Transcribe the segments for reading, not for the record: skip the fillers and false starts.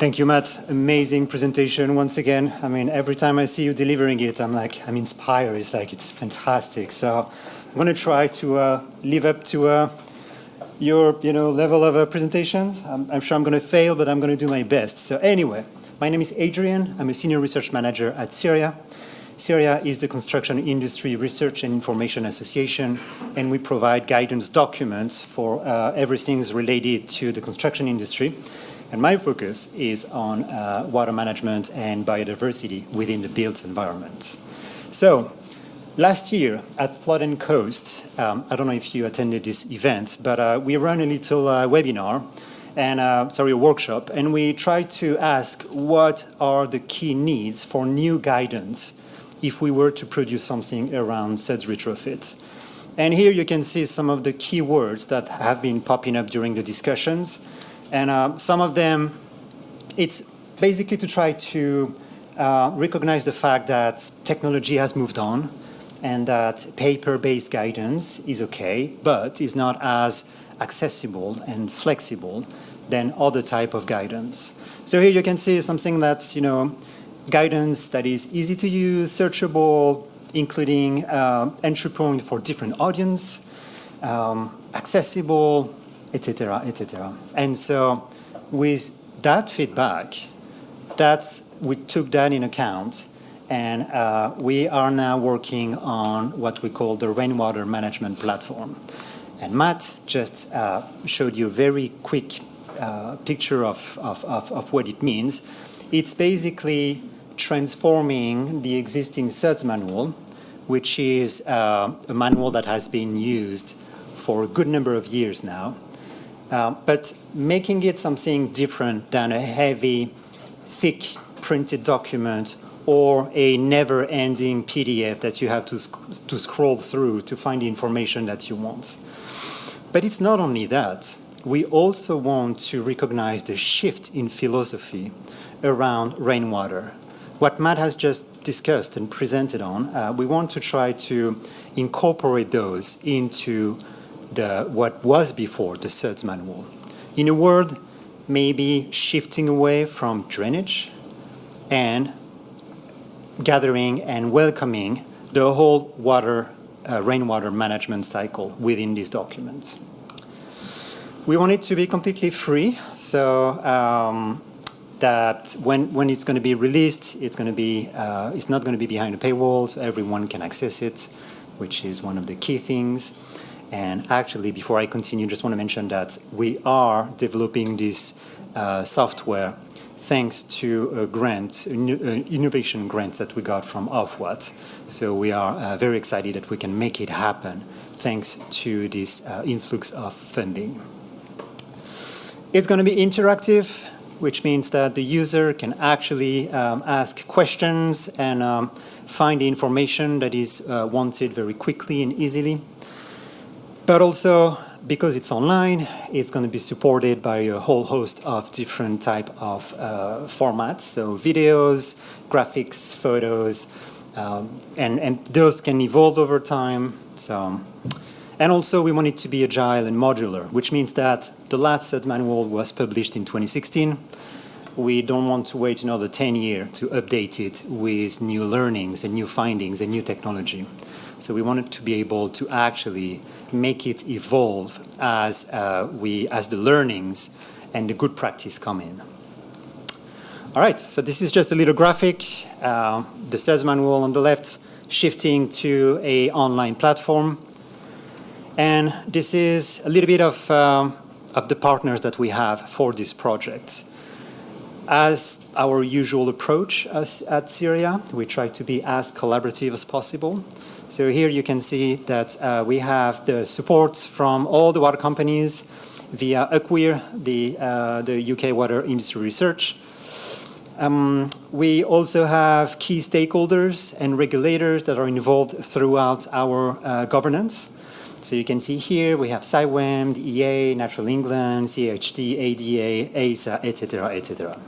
Thank you, Matt. Amazing presentation once again. I mean, every time I see you delivering it, I'm inspired. It's fantastic. So I'm going to try to live up to your, level of presentations. I'm sure I'm going to fail, but I'm going to do my best. So anyway, my name is Adrien. I'm a senior research manager at CIRIA. CIRIA is the Construction Industry Research and Information Association, and we provide guidance documents for everything related to the construction industry. And my focus is on water management and biodiversity within the built environment. So last year at Flood and Coast, I don't know if you attended this event, but we ran a little webinar and a workshop, and we tried to ask what are the key needs for new guidance if we were to produce something around SuDS retrofits. And here you can see some of the key words that have been popping up during the discussions. And some of them, it's basically to try to recognize the fact that technology has moved on and that paper-based guidance is okay, but is not as accessible and flexible than other type of guidance. So here you can see something that's, guidance that is easy to use, searchable, including entry point for different audience, accessible, etc., etc. And so with that feedback, we took that in account, and we are now working on what we call the Rainwater Management Platform. And Matt just showed you a very quick picture of what it means. It's basically transforming the existing SuDS manual, which is a manual that has been used for a good number of years now, but making it something different than a heavy, thick printed document or a never-ending PDF that you have to scroll through to find the information that you want. But it's not only that. We also want to recognize the shift in philosophy around rainwater. What Matt has just discussed and presented on, we want to try to incorporate those into what was before the SuDS manual. In a word, maybe shifting away from drainage and gathering and welcoming the whole rainwater management cycle within this document. We want it to be completely free, so that when it's going to be released, it's not going to be behind a paywall, so everyone can access it, which is one of the key things. And actually, before I continue, just want to mention that we are developing this software thanks to a grant, innovation grant that we got from Ofwat. So we are very excited that we can make it happen thanks to this influx of funding. It's going to be interactive, which means that the user can actually ask questions and find the information that is wanted very quickly and easily. But also, because it's online, it's going to be supported by a whole host of different type of formats, so videos, graphics, photos, and those can evolve over time. And also, we want it to be agile and modular, which means that the last SuDS manual was published in 2016. We don't want to wait another 10 years to update it with new learnings and new findings and new technology. So we wanted to be able to actually make it evolve as the learnings and the good practice come in. All right, so this is just a little graphic. The SuDS manual on the left, shifting to an online platform. And this is a little bit of the partners that we have for this project. As our usual approach at CIRIA, we try to be as collaborative as possible. So here you can see that we have the support from all the water companies via UCWIR, the UK Water Industry Research. We also have key stakeholders and regulators that are involved throughout our governance. So you can see here we have CIWEM, the EA, Natural England, CHD, ADA, ASA, etc., etc.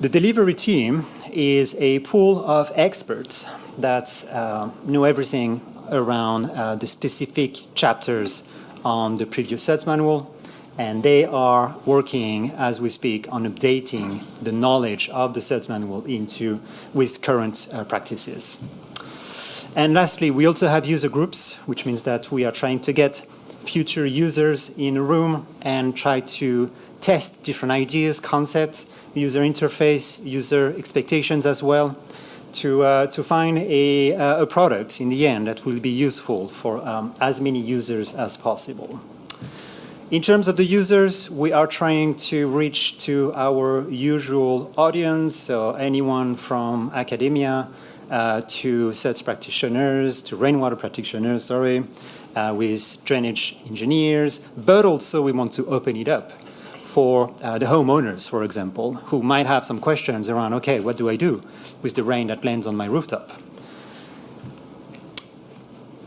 The delivery team is a pool of experts that know everything around the specific chapters on the previous SuDS manual, And they are working, as we speak, on updating the knowledge of the SuDS manual with current practices. And lastly, we also have user groups, which means that we are trying to get future users in a room and try to test different ideas, concepts, user interface, user expectations as well, to find a product in the end that will be useful for as many users as possible. In terms of the users, we are trying to reach to our usual audience, so anyone from academia to SuDS practitioners, to rainwater practitioners, with drainage engineers, but also we want to open it up for the homeowners, for example, who might have some questions around, okay, what do I do with the rain that lands on my rooftop?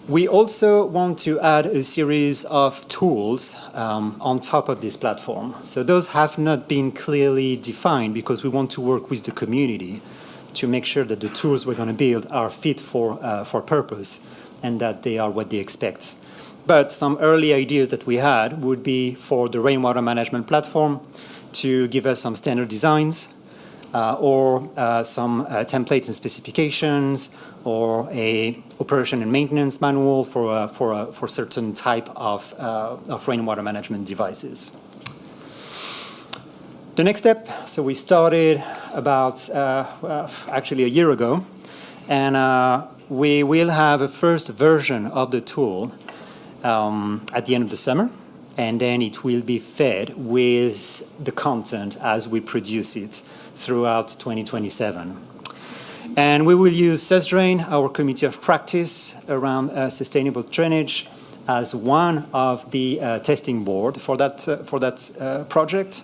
We also want to add a series of tools on top of this platform. So those have not been clearly defined because we want to work with the community to make sure that the tools we're going to build are fit for purpose and that they are what they expect. But some early ideas that we had would be for the rainwater management platform to give us some standard designs or some templates and specifications, or a operation and maintenance manual for certain type of rainwater management devices. The next step, so we started about actually a year ago, and we will have a first version of the tool at the end of the summer, and then it will be fed with the content as we produce it throughout 2027. And we will use SuDS, our committee of practice around sustainable drainage, as one of the testing board for that project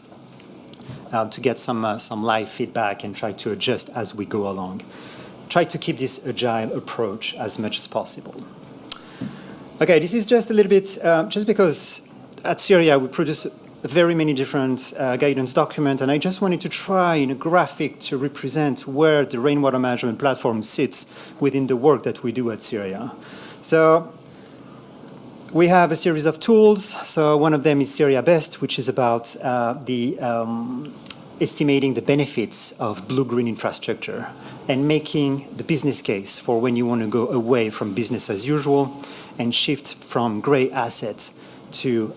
to get some live feedback and try to adjust as we go along. Try to keep this agile approach as much as possible. Okay, this is just a little bit, just because at CIRIA we produce very many different guidance documents, and I just wanted to try in a graphic to represent where the rainwater management platform sits within the work that we do at CIRIA. So we have a series of tools. So one of them is CIRIA Best, which is about estimating the benefits of blue-green infrastructure and making the business case for when you want to go away from business as usual and shift from gray assets to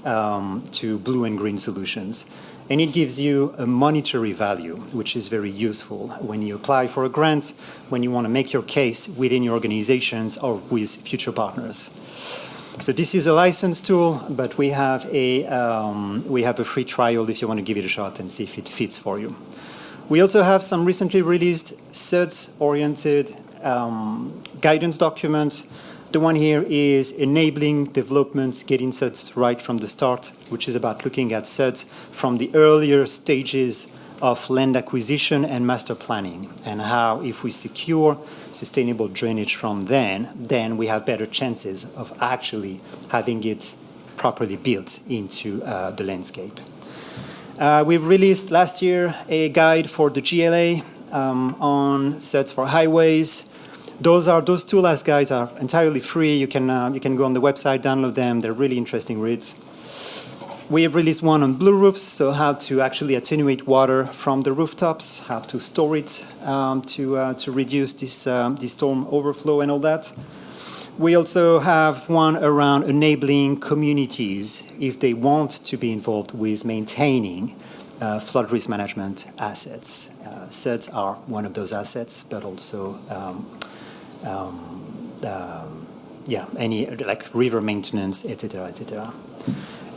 blue and green solutions. And it gives you a monetary value, which is very useful when you apply for a grant, when you want to make your case within your organizations or with future partners. So this is a licensed tool, but we have a free trial if you want to give it a shot and see if it fits for you. We also have some recently released SuDS-oriented guidance documents. The one here is enabling development, getting SuDS right from the start, which is about looking at SuDS from the earlier stages of land acquisition and master planning, and how if we secure sustainable drainage from then we have better chances of actually having it properly built into the landscape. We released last year a guide for the GLA on SuDS for highways. Those tool as guides are entirely free. You can go on the website, download them. They're really interesting reads. We have released one on blue roofs, so how to actually attenuate water from the rooftops, how to store it to reduce this storm overflow and all that. We also have one around enabling communities if they want to be involved with maintaining flood risk management assets. SuDS are one of those assets, but also any like river maintenance, etc., etc.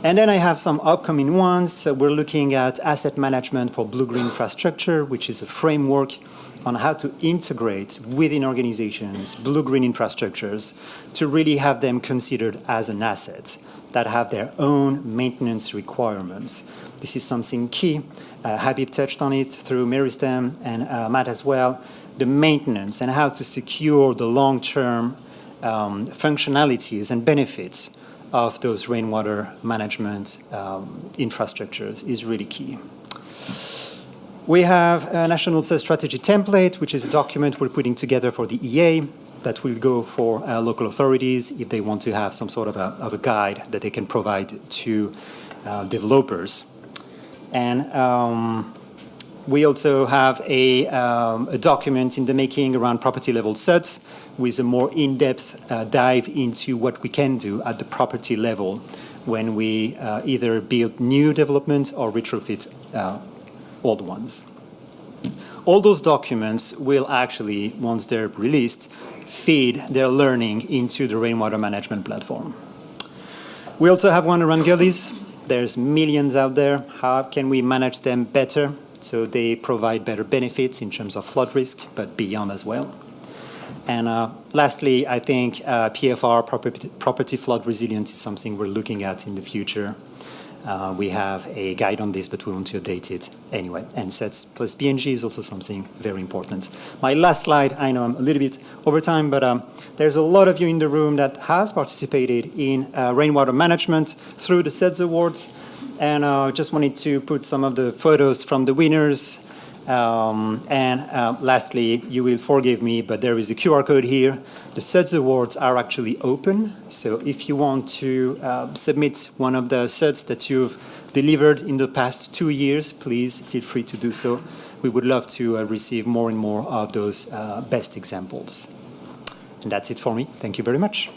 And then I have some upcoming ones. So we're looking at asset management for blue-green infrastructure, which is a framework on how to integrate within organizations blue-green infrastructures to really have them considered as an asset that have their own maintenance requirements. This is something key. Habib touched on it through Meristem and Matt as well. The maintenance and how to secure the long-term functionalities and benefits of those rainwater management infrastructures is really key. We have a National SuDS Strategy template, which is a document we're putting together for the EA that will go for local authorities if they want to have some sort of a guide that they can provide to developers. And we also have a document in the making around property level SuDS with a more in-depth dive into what we can do at the property level when we either build new developments or retrofit old ones. All those documents will actually, once they're released, feed their learning into the rainwater management platform. We also have one around gullies. There's millions out there. How can we manage them better so they provide better benefits in terms of flood risk, but beyond as well? And lastly, I think PFR, property flood resilience, is something we're looking at in the future. We have a guide on this, but we want to update it anyway. And SuDS plus BNG is also something very important. My last slide, I know I'm a little bit over time, but there's a lot of you in the room that has participated in rainwater management through the SuDS Awards. And just wanted to put some of the photos from the winners. Lastly, you will forgive me, but there is a QR code here. The SuDS Awards are actually open, so if you want to submit one of the SuDS that you've delivered in the past 2 years, please feel free to do so. We would love to receive more and more of those best examples. And that's it for me. Thank you very much.